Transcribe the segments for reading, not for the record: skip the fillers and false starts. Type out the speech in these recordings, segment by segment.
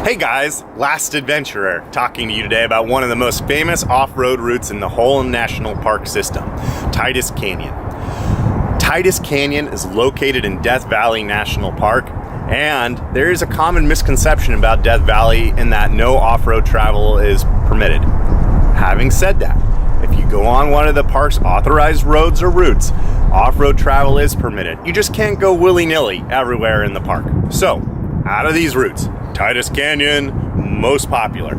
Hey guys, Last Adventurer, talking to you today about one of the most famous off-road routes in the whole national park system, Titus Canyon. Titus Canyon is located in Death Valley National Park, and there is a common misconception about Death Valley in that no off-road travel is permitted. Having said that, if you go on one of the park's authorized roads or routes, off-road travel is permitted. You just can't go willy-nilly everywhere in the park. So, out of these routes, Titus Canyon, most popular.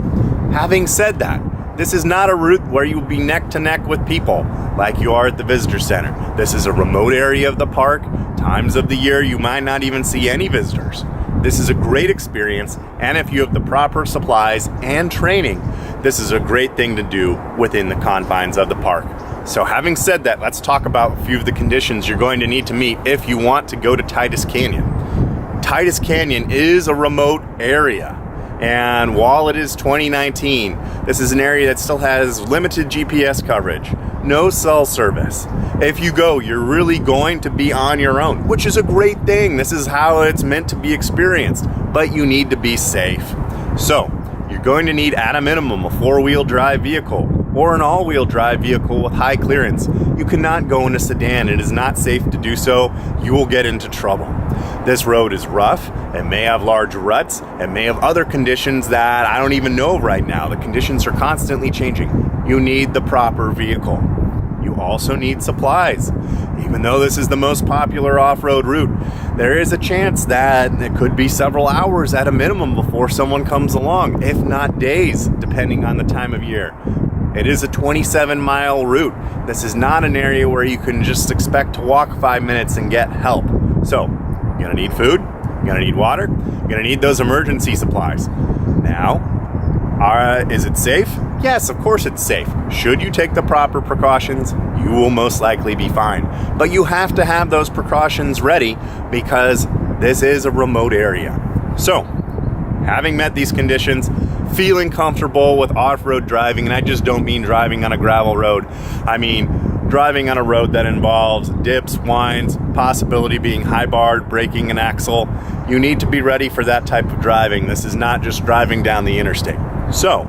Having said that, this is not a route where you will be neck to neck with people like you are at the visitor center. This is a remote area of the park. Times of the year you might not even see any visitors. This is a great experience, and if you have the proper supplies and training, this is a great thing to do within the confines of the park. So having said that, let's talk about a few of the conditions you're going to need to meet if you want to go to Titus Canyon. Titus Canyon is a remote area, and while it is 2019, this is an area that still has limited GPS coverage, no cell service. If you go, you're really going to be on your own, which is a great thing. This is how it's meant to be experienced, but you need to be safe. So, you're going to need at a minimum a four-wheel drive vehicle or an all-wheel drive vehicle with high clearance. You cannot go in a sedan. It is not safe to do so. You will get into trouble. This road is rough. It may have large ruts. It may have other conditions that I don't even know of right now. The conditions are constantly changing. You need the proper vehicle. You also need supplies. Even though this is the most popular off-road route, there is a chance that it could be several hours at a minimum before someone comes along, if not days, depending on the time of year. It is a 27-mile route. This is not an area where you can just expect to walk 5 minutes and get help. So, you're gonna need food, you're gonna need water, you're gonna need those emergency supplies. Now, is it safe? Yes, of course it's safe. Should you take the proper precautions, you will most likely be fine. But you have to have those precautions ready because this is a remote area. So, having met these conditions, feeling comfortable with off-road driving, and I just don't mean driving on a gravel road. I mean driving on a road that involves dips, winds, possibility being high-barred, braking an axle. You need to be ready for that type of driving. This is not just driving down the interstate. So,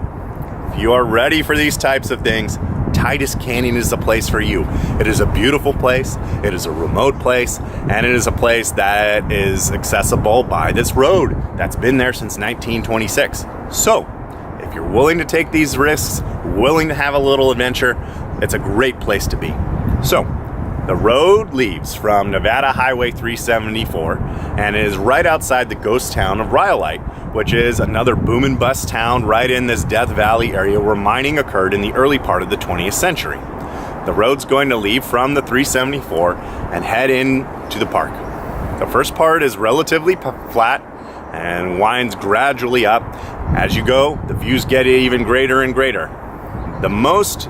if you are ready for these types of things, Titus Canyon is the place for you. It is a beautiful place, it is a remote place, and it is a place that is accessible by this road that's been there since 1926. So, if you're willing to take these risks, willing to have a little adventure, it's a great place to be. So, the road leaves from Nevada Highway 374 and is right outside the ghost town of Rhyolite, which is another boom and bust town right in this Death Valley area where mining occurred in the early part of the 20th century. The road's going to leave from the 374 and head into the park. The first part is relatively flat and winds gradually up. As you go, the views get even greater and greater. The most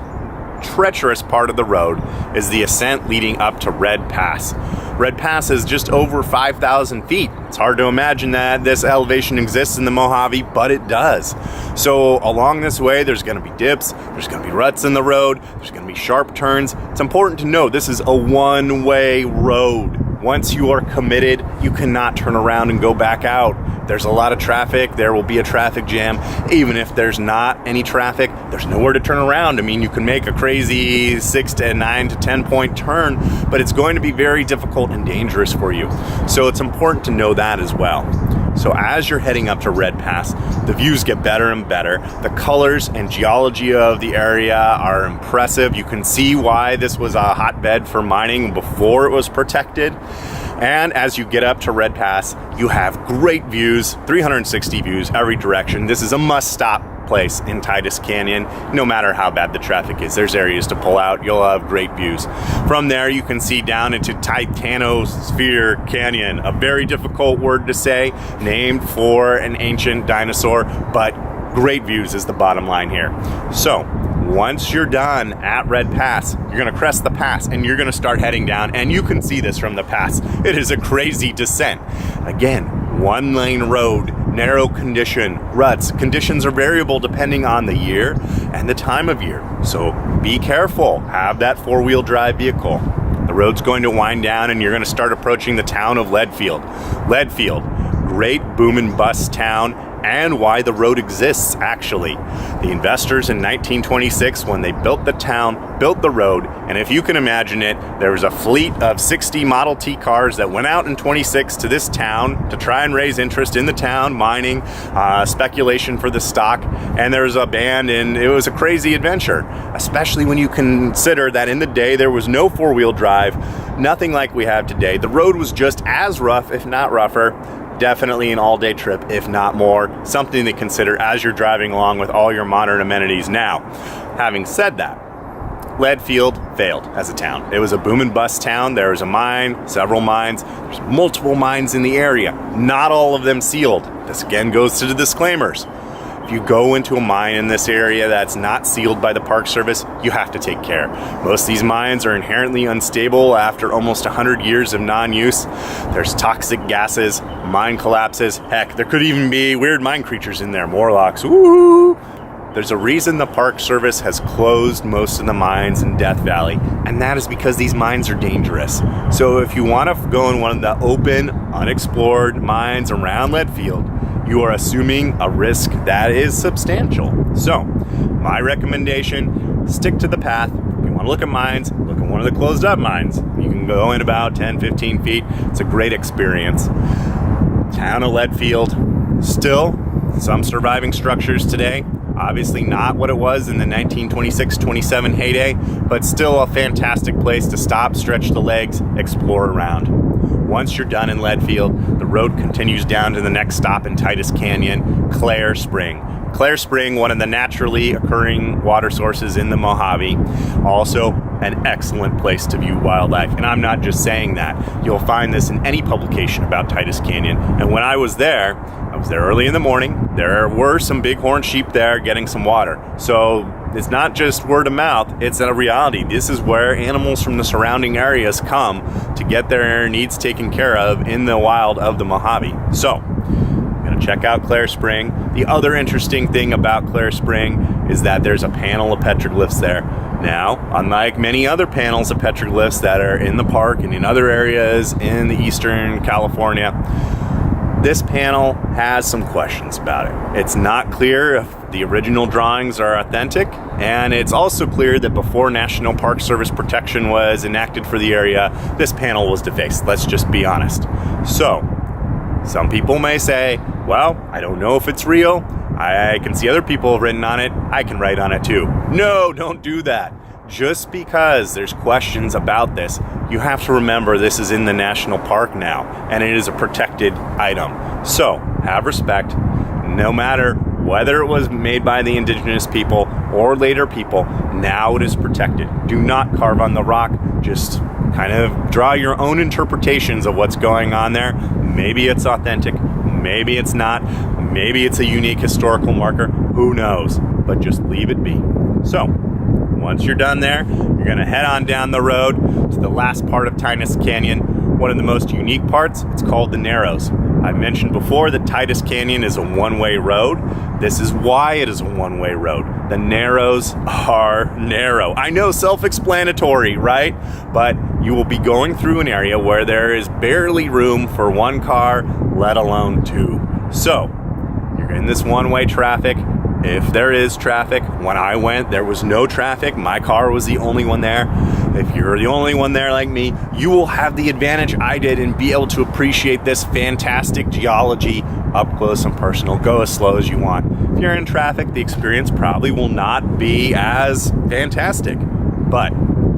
treacherous part of the road is the ascent leading up to Red Pass. Red Pass is just over 5,000 feet. It's hard to imagine that this elevation exists in the Mojave, but it does. So along this way, there's going to be dips, there's going to be ruts in the road, there's going to be sharp turns. It's important to know this is a one-way road. Once you are committed, you cannot turn around and go back out. There's a lot of traffic. There will be a traffic jam. Even if there's not any traffic, there's nowhere to turn around. I mean, you can make a crazy 6 to 9 to 10 point turn, but it's going to be very difficult and dangerous for you. So it's important to know that as well. So as you're heading up to Red Pass, the views get better and better. The colors and geology of the area are impressive. You can see why this was a hotbed for mining before it was protected. And as you get up to Red Pass, you have great views, 360 views every direction. This is a must-stop place in Titus Canyon, no matter how bad the traffic is. There's areas to pull out. You'll have great views. From there, you can see down into Titanosphere Canyon, a very difficult word to say, named for an ancient dinosaur, but great views is the bottom line here. So, once you're done at Red Pass, you're going to crest the pass and you're going to start heading down, and you can see this from the pass. It is a crazy descent. Again, one-lane road, narrow condition, ruts. Conditions are variable depending on the year and the time of year. So be careful. Have that four-wheel drive vehicle. The road's going to wind down and you're going to start approaching the town of Leadville. Leadville, great boom and bust town, and why the road exists, actually. The investors in 1926, when they built the town, built the road, and if you can imagine it, there was a fleet of 60 Model T cars that went out in 26 to this town to try and raise interest in the town, mining, speculation for the stock, and there was a band, and it was a crazy adventure, especially when you consider that in the day there was no four-wheel drive, nothing like we have today. The road was just as rough, if not rougher. Definitely an all-day trip, if not more. Something to consider as you're driving along with all your modern amenities now. Having said that, Leadfield failed as a town. It was a boom and bust town. There was a mine, several mines. There's multiple mines in the area. Not all of them sealed. This again goes to the disclaimers. If you go into a mine in this area that's not sealed by the Park Service, you have to take care. Most of these mines are inherently unstable after almost 100 years of non-use. There's toxic gases, mine collapses. Heck, there could even be weird mine creatures in there, Morlocks. Woo! There's a reason the Park Service has closed most of the mines in Death Valley, and that is because these mines are dangerous. So if you want to go in one of the open, unexplored mines around Leadfield, you are assuming a risk that is substantial. So, my recommendation, stick to the path. If you want to look at mines, look at one of the closed up mines. You can go in about 10, 15 feet. It's a great experience. Town of Leadfield, still some surviving structures today. Obviously not what it was in the 1926-27 heyday, but still a fantastic place to stop, stretch the legs, explore around. Once you're done in Leadfield, the road continues down to the next stop in Titus Canyon, Klare Spring. Klare Spring, one of the naturally occurring water sources in the Mojave. Also, an excellent place to view wildlife. And I'm not just saying that. You'll find this in any publication about Titus Canyon. And when I was there early in the morning. There were some bighorn sheep there getting some water. So it's not just word of mouth, it's a reality. This is where animals from the surrounding areas come to get their needs taken care of in the wild of the Mojave. So, I'm going to check out Klare Spring. The other interesting thing about Klare Spring is that there's a panel of petroglyphs there. Now, unlike many other panels of petroglyphs that are in the park and in other areas in the eastern California, this panel has some questions about it. It's not clear if the original drawings are authentic, and it's also clear that before National Park Service protection was enacted for the area, this panel was defaced. Let's just be honest. So, some people may say, well, I don't know if it's real. I can see other people have written on it. I can write on it too. No, don't do that. Just because there's questions about this, you have to remember this is in the national park now, and it is a protected item. So, have respect. No matter whether it was made by the indigenous people or later people, now it is protected. Do not carve on the rock. Just kind of draw your own interpretations of what's going on there. Maybe it's authentic. Maybe it's not. Maybe it's a unique historical marker. Who knows? But just leave it be. So, once you're done there, you're going to head on down the road to the last part of Titus Canyon. One of the most unique parts, it's called the Narrows. I mentioned before that Titus Canyon is a one-way road. This is why it is a one-way road. The Narrows are narrow. I know, self-explanatory, right? But you will be going through an area where there is barely room for one car, let alone two. So, you're in this one-way traffic. If there is traffic, when I went, there was no traffic. My car was the only one there. If you're the only one there like me, you will have the advantage I did and be able to appreciate this fantastic geology up close and personal. Go as slow as you want. If you're in traffic, the experience probably will not be as fantastic, but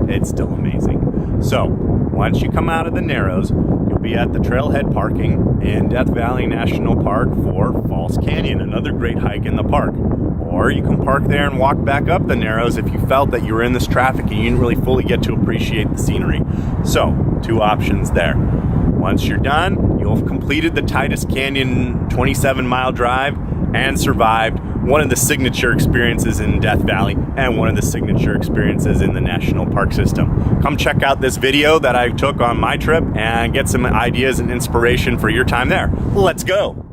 it's still amazing. So, once you come out of the Narrows, you'll be at the Trailhead Parking in Death Valley National Park for Falls Canyon, another great hike in the park. Or you can park there and walk back up the Narrows if you felt that you were in this traffic and you didn't really fully get to appreciate the scenery. So, two options there. Once you're done, you'll have completed the Titus Canyon 27-mile drive and survived one of the signature experiences in Death Valley and one of the signature experiences in the national park system. Come check out this video that I took on my trip and get some ideas and inspiration for your time there. Let's go.